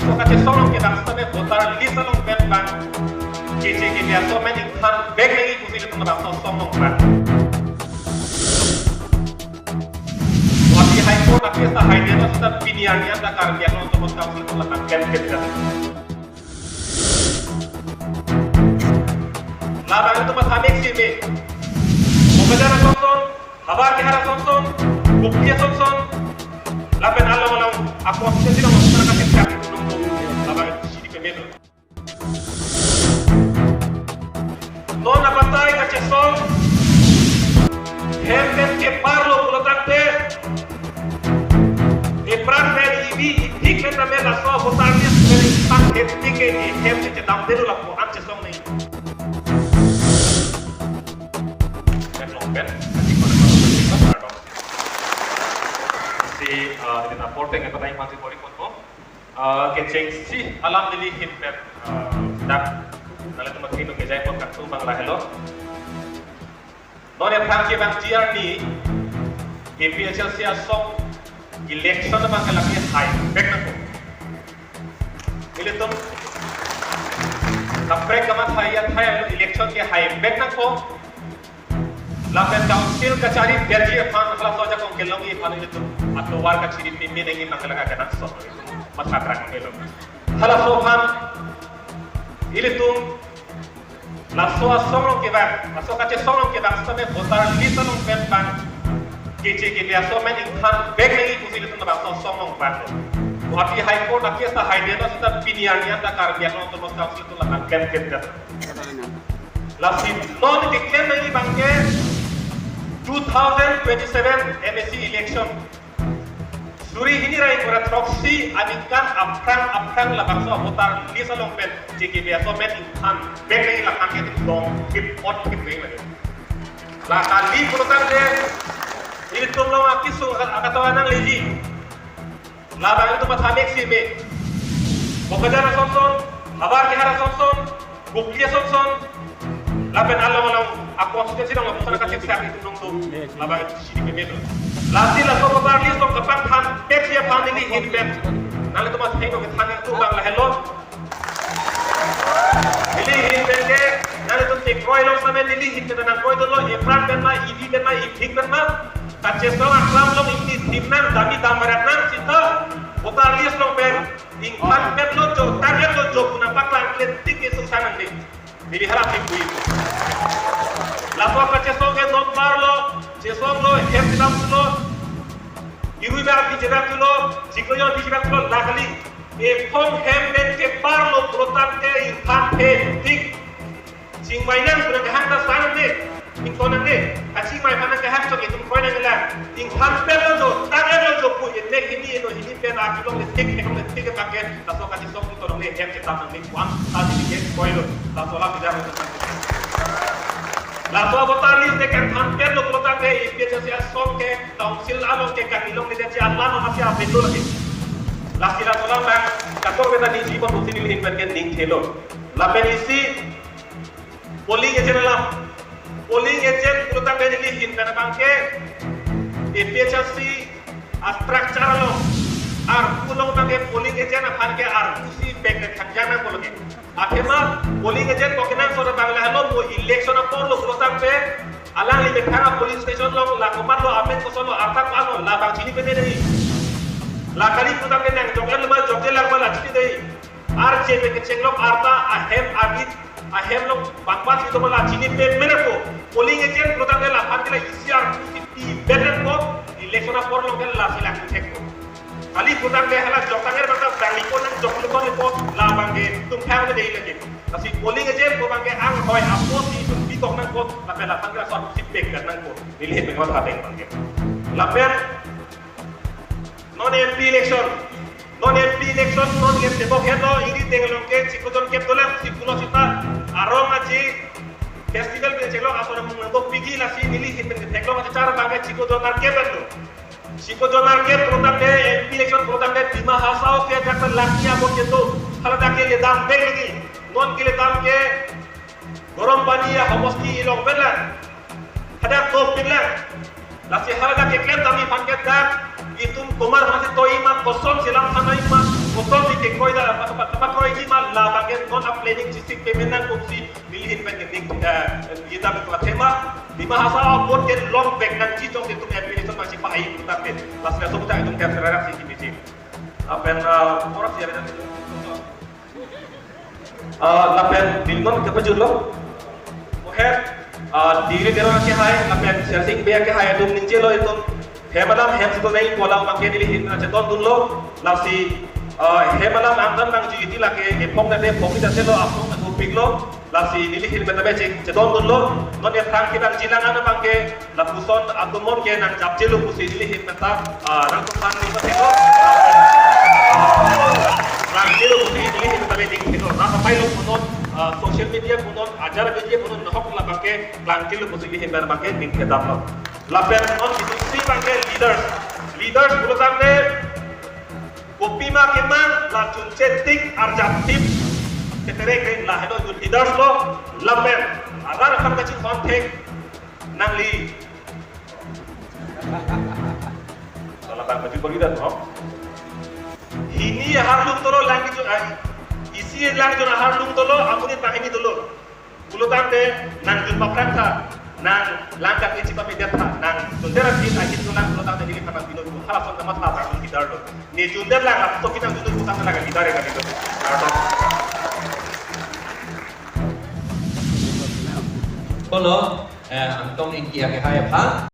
masuk ke Solo kita sampai votar list long bed bang kece ke dia so many kan bag lagi pusing itu merasa somong kan waktu High Court akhirnya High Court sudah pilihannya ada karya untuk council itu akan campaign kan laban itu pas habis sini Bukajara Sonson, Habar Kihara Sonson, Buktiya Sonson, laban alam aku asal tidak masyarakat yang siap itu nunggu laban sini kemedo. Nona batay kacesol, hemben ke parlo pulotante, epran dari ibi hik mena mela so botarnis dari tak hetike hemben ke damdelu laku ancesong nih. Si ini reporting yang katanya masih boleh foto. Keceng si alam dili hitbet dak nalar tempat ini kejai pun kat tu bangla hello. Non yang tangki bang GR ni APHL si asong election bang lagi high back na ko. Ile tum kapre kamat high election ke high back na ko. Lapan council kacari berji fan kalau saja kong kelong ini fan itu atau warga ciri pimpin ini masalah kena sok mas katrak kelong. Kalau so fan ini tuh laso asong kita laso kace song kita sampai votar list long bed bang kece ke dia so many fan back lagi pusing itu merasa song pan. Waktu High Court akhirnya High Court sudah pilihannya ada karya untuk council itu akan campaign kan. Lalu non diklaim lagi bangke 2027 MSC election. Suri ini rai kurat proxy amikan apran la bangsa votar lisa long pen jiki biasa men inhan beke la kanke dong kip pot kip beng lagi. La kali purutan de ini tolong akisu akatawanan lagi. La bang itu pathamek si be. Bukajara Sonson, Habar Kihara Sonson, Buktiya Sonson, laban alam aku asal sih dong masyarakat yang siap itu nunggu laban sini kemedo. Lasi la so votar list dong kapan han peksia pan ini hitbet. Nalar itu masih hendak kita hanya tu bangla hello. Ini hitbet ke nalar itu tekroy long sama ini hitbet dan koi tu lo efran berna ibi berna ibik berna kacesong aklam long ini timnan dami tambaratnan cita votar list dong ber ingkan bet lo jo target lo jo guna paklan kletik itu sana nih. Jadi harap ibu itu. Lalu kacesong ke non parlo, cesong lo, hem tidak lo, ibu berat di jerat lo, cikloyon di jerat lo, lagi. Epon hem ben ke parlo protan ke intan ke tik. Cing mainan sudah kehangta sana deh, ingkonan deh. Kacing main mana kehangta itu koinan gelar. Intan pelo jo, tangan lo jo pu, ini ben aku lo letik pakai. Lalu kacesong itu orang hem kita mengambil uang, tadi dikit koilo. Lalu lah tidak untuk lalu votar list dekat hampir lo protak ke biasa si asong ke council along ke kanilong ke dia Allah masih apa itu lagi. Lagi lalu lah bang kantor kita di sini pun sini ini pergi ding thelo. Lapen isi polling agent protak ke di sini mana bang ke APHC structure lo arkulong bang ke polling agent apa ke arkusi back ke khajana ko lagi. Akhirnya polling agent kokinan sudah bangla hello mo election apon lo protak pe alang li bekara police station lo la komar lo amen ko solo atak alo la bang chini pene dei la kali protak pe nang jogel ma jogel la bala chini dei ar che pe chenglok arta ahem lo bangpas itu bala chini pe mere ko polling agent protak pe la phatila isi ar pi better ko election apon lo kel la sila ko kali putar ke hala jokanger bata baliko nang joklo ko la bange tum phang de lagi kasi polling agent ko bange ang hoy apo si tum bitok nang ko la pela pangra so si pek nang ko nilih me ngota teng bange la per non MP election non ke debo hedo ini tengelong ke sikudon ke dolan sikulo sita arong aji festival be chelo asora mung pigi la si nilih himben ke teklo ma cara bange sikudon ar ke bando Siko jonar ke program de election program de bima hasao ke dakar lakia bo ke to hala dake le dam be lagi non ke le dam ke gorom pani ya homoski ilong belan ada to belan la si hala dake klem dami panket dak Itun kumar masih toima kosong silang sana ima kosong di kekoi dah apa koi ima lah bagian non planning sistem pemenang kursi milihin pengen kita berkelat tema di bahasa abot ke long back nan citong itu administration masih pahit tapi pas besok kita itu kan terreaksi ini apa yang orang sih ada lapen dilmon kepejut lo muher diri terang ke hai lapen sersing beya ke hai dum ninje lo itu hemalam hem situ naik pola makin dilihin ceton dulu lasi hemalam angdan nang jiti lake epong nade pomi dase lo apong nang upik lo lasi dilihin betabe ceton dulu non ya tang kita jilangan bangke lapuson atumon ke nang japje lo pusi dilihin meta nang tukan ni pasiko nang jelo pusi dilihin betabe itu rasa pai lo punon social media punon ajar media punon nohok la bangke langkil lo pusi dilihin bangke ning kedap lo lapen non itu si bangke leaders bulu tamne kopi ma keman la chun cetik arjatip keterek lah itu leaders lo lapen agar akan kacik kontek nangli kalau bang kacik begitu no ini harlung tolo lagi jo isi lagi jo harlung tolo aku ni ini dulu bulu tamne nang jun papranta nang langkah ini cipa media nang jundera kita akhir tulang kalau tak jadi karena bino itu hal asal nama tak akan kita dulu ni junder lang atau kita junder kita lagi kita reka gitu Kalau antong ini kia ke hai apa